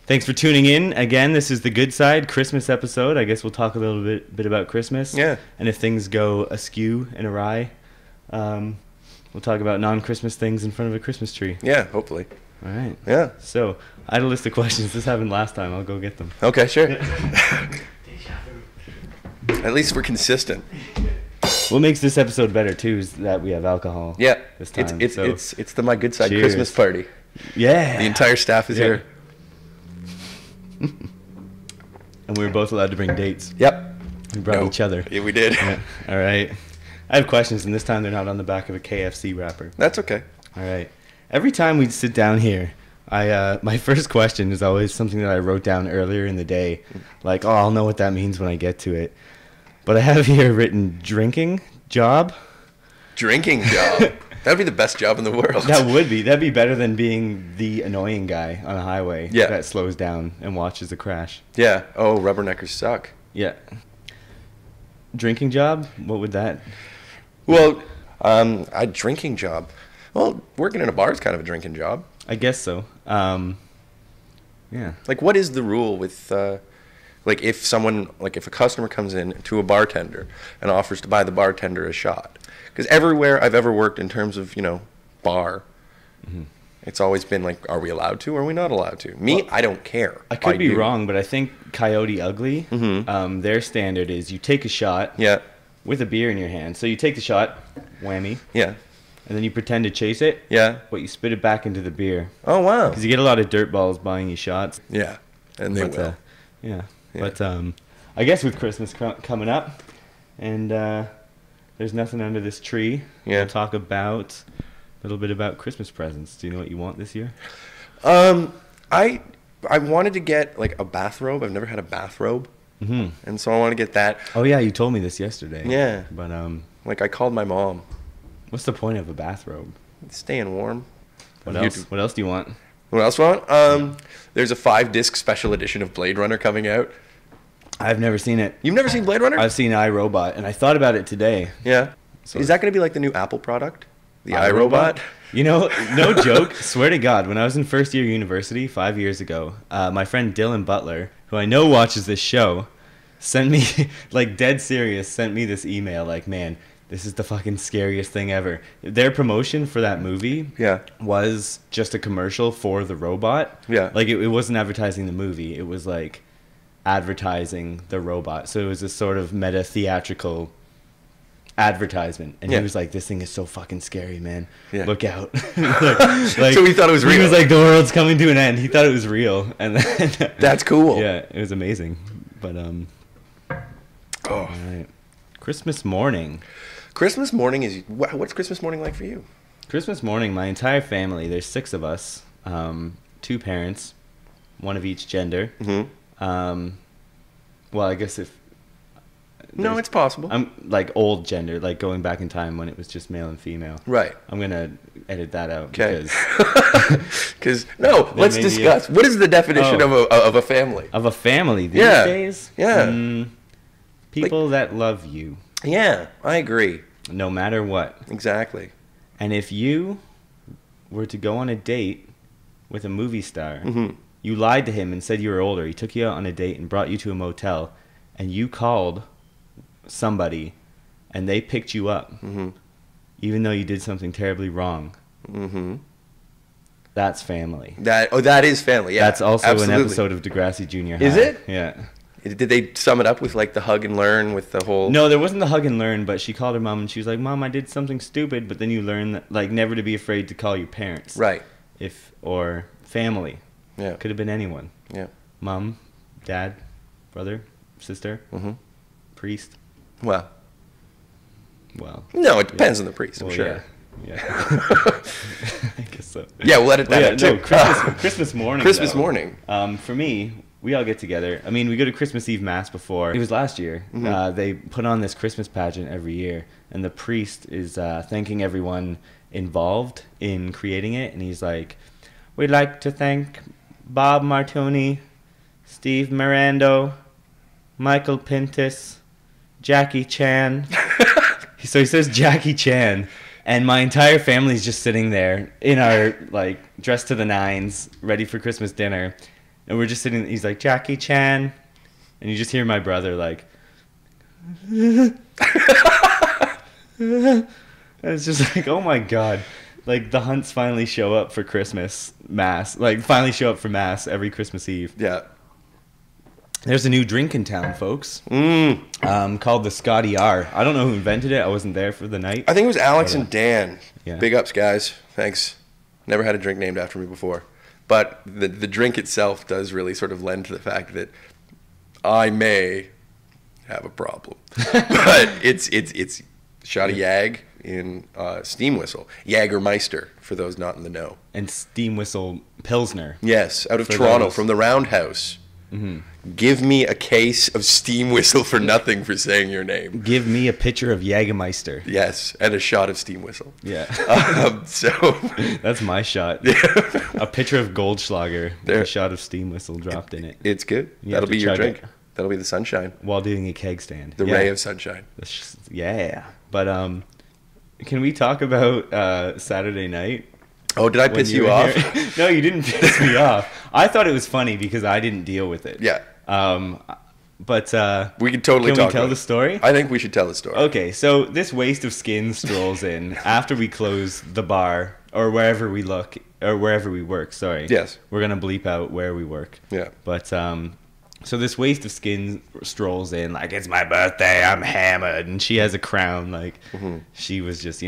Thanks for tuning in. Again, this is the Good Side Christmas episode. I guess we'll talk a little bit about Christmas. Yeah. And if things go askew and awry, we'll talk about non-Christmas things in front of a Christmas tree. Yeah, hopefully. All right. Yeah. So, I had a list of questions. This happened last time. I'll go get them. Okay, sure. At least we're consistent. What makes this episode better, too, is that we have alcohol. Yeah. This time. It's the My Good Side Cheers. Christmas party. Yeah. The entire staff is here. And we were both allowed to bring dates. Yep. We brought each other. Yeah, we did. Yeah. All right. I have questions, and this time they're not on the back of a KFC wrapper. That's okay. All right. Every time we sit down here, my first question is always something that I wrote down earlier in the day. Like, I'll know what that means when I get to it. But I have here written drinking job. Drinking job. That'd be the best job in the world. That would be. That'd be better than being the annoying guy on a highway that slows down and watches a crash. Yeah. Oh, rubberneckers suck. Yeah. Drinking job? What would that? Well, a drinking job. Well, working in a bar is kind of a drinking job. I guess so. Yeah. Like, what is the rule with, like, if a customer comes in to a bartender and offers to buy the bartender a shot? Because everywhere I've ever worked in terms of, bar, it's always been like, are we allowed to or are we not allowed to? Me, I don't care. I could be wrong, but I think Coyote Ugly, their standard is you take a shot with a beer in your hand. So you take the shot, whammy. Yeah. And then you pretend to chase it. Yeah. But you spit it back into the beer. Oh, wow. Because you get a lot of dirt balls buying you shots. Yeah. And they will. Yeah. But I guess with Christmas coming up, and there's nothing under this tree, we'll talk about a little bit about Christmas presents. Do you know what you want this year? I wanted to get, like, a bathrobe. I've never had a bathrobe. And so I want to get that. Oh, yeah. You told me this yesterday. Yeah. But, like, I called my mom. What's the point of a bathrobe? Staying warm. What else? What else do you want? What else I want? There's a 5-disc special edition of Blade Runner coming out. I've never seen it. You've never seen Blade Runner? I've seen iRobot, and I thought about it today. Yeah. So is that going to be like the new Apple product? The iRobot? No joke. Swear to God, when I was in first year university 5 years ago, my friend Dylan Butler, who I know watches this show, sent me, like dead serious, sent me this email like, man, this is the fucking scariest thing ever. Their promotion for that movie was just a commercial for the robot. Yeah. Like, it wasn't advertising the movie. It was, like, advertising the robot. So it was a sort of meta-theatrical advertisement. And he was like, this thing is so fucking scary, man. Yeah. Look out. like, so he thought it was real. He was like, the world's coming to an end. He thought it was real. And then that's cool. Yeah, it was amazing. But, all right. Christmas morning. Christmas morning is... What's Christmas morning like for you? Christmas morning, my entire family, there's 6 of us, 2 parents, 1 of each gender. Well, I guess if... No, it's possible. I'm like old gender, like going back in time when it was just male and female. Right. I'm going to edit that out. Okay. Because... no, let's discuss. What is the definition of a family? Of a family these days? Yeah. People that love you. Yeah, I agree. No matter what. Exactly. And if you were to go on a date with a movie star, you lied to him and said you were older, he took you out on a date and brought you to a motel, and you called somebody and they picked you up, even though you did something terribly wrong, that's family. That is family, yeah. That's also an episode of Degrassi Junior High. Is it? Yeah. Did they sum it up with, like, the hug and learn with the whole... No, there wasn't the hug and learn, but she called her mom, and she was like, Mom, I did something stupid, but then you learn that, like, never to be afraid to call your parents. Right. Or family. Yeah. Could have been anyone. Yeah. Mom, dad, brother, sister, priest. Well. No, it depends on the priest, I'm sure. Yeah. I guess so. Yeah, we'll edit that out, too. No, Christmas morning, Christmas morning. For me... We all get together. I mean, we go to Christmas Eve Mass before. It was last year. They put on this Christmas pageant every year, and the priest is thanking everyone involved in creating it, and he's like, we'd like to thank Bob Martoni, Steve Mirando, Michael Pintus, Jackie Chan. So he says Jackie Chan, and my entire family's just sitting there in our, like, dressed to the nines, ready for Christmas dinner. And we're just sitting. He's like, Jackie Chan, and you just hear my brother like. And it's just like, oh my god. Like, the Hunts finally show up for Christmas Mass. Like, finally show up for Mass every Christmas Eve. Yeah. There's a new drink in town, folks. Called the Scotty R. I don't know who invented it. I wasn't there for the night. I think it was Alex and Dan. Yeah. Big ups, guys. Thanks. Never had a drink named after me before. But the drink itself does really sort of lend to the fact that I may have a problem. But it's shot of Yag in Steam Whistle. Jägermeister, for those not in the know. And Steam Whistle Pilsner. Yes, out of Toronto, from the Roundhouse. Mm-hmm. Give me a case of Steam Whistle for nothing for saying your name. Give me a pitcher of Jägermeister. Yes, and a shot of Steam Whistle. Yeah. So that's my shot. Yeah. A pitcher of Goldschlager with a shot of Steam Whistle dropped in it. It's good. You That'll have to be your chug drink. That'll be the sunshine. While doing a keg stand. The ray of sunshine. Yeah. But can we talk about Saturday night? Oh, did I piss you off? No, you didn't piss me off. I thought it was funny because I didn't deal with it. Yeah. But we can totally can talk we tell about the story? I think we should tell the story. Okay, so this waste of skin strolls in after we close the bar or wherever we look or wherever we work. Sorry. Yes. We're gonna bleep out where we work. Yeah. But so this waste of skin strolls in like, it's my birthday, I'm hammered, and she has a crown. Like, she was just,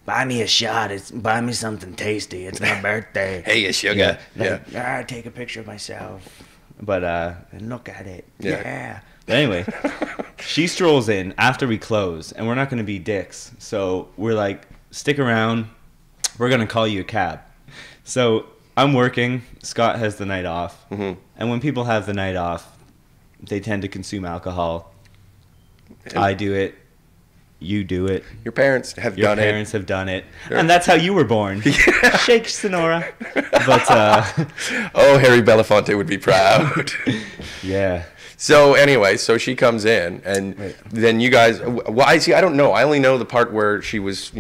buy me a shot. Buy me something tasty. It's my birthday. Hey, you sugar. Yeah. Take a picture of myself. But and look at it. Yeah. But anyway, she strolls in after we close, and we're not going to be dicks. So we're like, stick around. We're going to call you a cab. So I'm working. Scott has the night off. And when people have the night off, they tend to consume alcohol. I do it. You do it. Your parents have done it. Your parents have done it. And that's how you were born. Shake, Sonora. But, oh, Harry Belafonte would be proud. Yeah. So anyway, so she comes in, and then you guys. Well, I don't know. I only know the part where she was,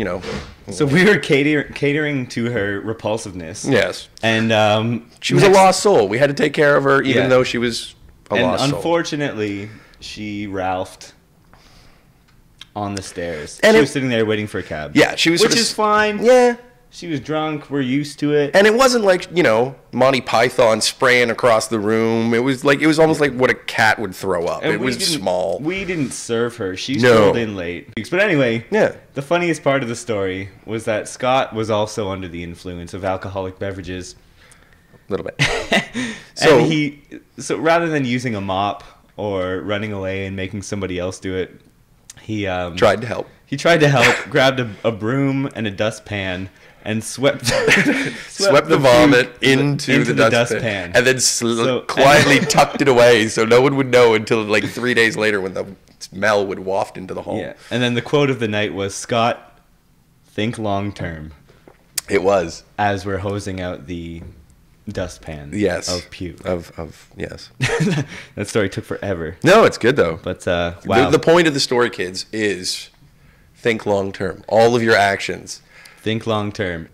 So we were catering to her repulsiveness. Yes. And she was a lost soul. We had to take care of her, even though she was a lost soul. And unfortunately, she Ralphed on the stairs. And she was sitting there waiting for a cab. Yeah, she was. Which is fine. Yeah. She was drunk. We're used to it. And it wasn't like, Monty Python spraying across the room. It was almost like what a cat would throw up. And it was small. We didn't serve her. She strolled in late. But anyway, the funniest part of the story was that Scott was also under the influence of alcoholic beverages. A little bit. So rather than using a mop or running away and making somebody else do it, he tried to help. He tried to help, grabbed a broom and a dustpan, and swept the vomit into the dustpan. And then quietly tucked it away so no one would know until like 3 days later when the smell would waft into the home. Yeah. And then the quote of the night was, Scott, think long term. It was. As we're hosing out the dustpan of puke. Yes. That story took forever. No, it's good though. But wow. The point of the story, kids, is think long term. All of your actions. Think long term.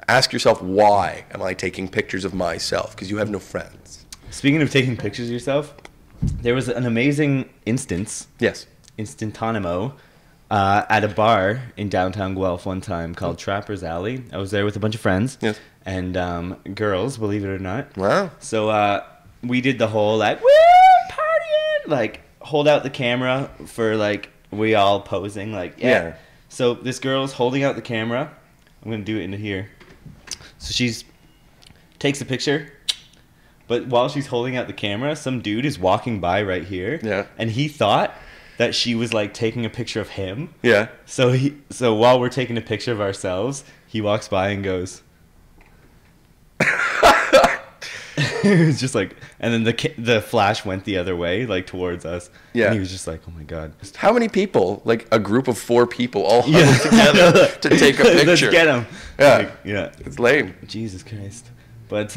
Ask yourself, why am I taking pictures of myself? Because you have no friends. Speaking of taking pictures of yourself, there was an amazing instance. Yes. Instantanimo. At a bar in downtown Guelph one time called Trapper's Alley. I was there with a bunch of friends. Yes. And girls, believe it or not. Wow. So we did the whole like, woo, partying! Like, hold out the camera for like, we all posing like, yeah. So this girl's holding out the camera. I'm going to do it into here. So takes a picture. But while she's holding out the camera, some dude is walking by right here. Yeah. And he thought that she was like taking a picture of him. Yeah. So while we're taking a picture of ourselves, he walks by and goes. It was just like, and then the flash went the other way, like towards us. Yeah. And he was just like, oh my god. How many people, like a group of 4 people, all huddled together to take a picture? Let's get him. Yeah. Like, yeah. It's lame. Jesus Christ. But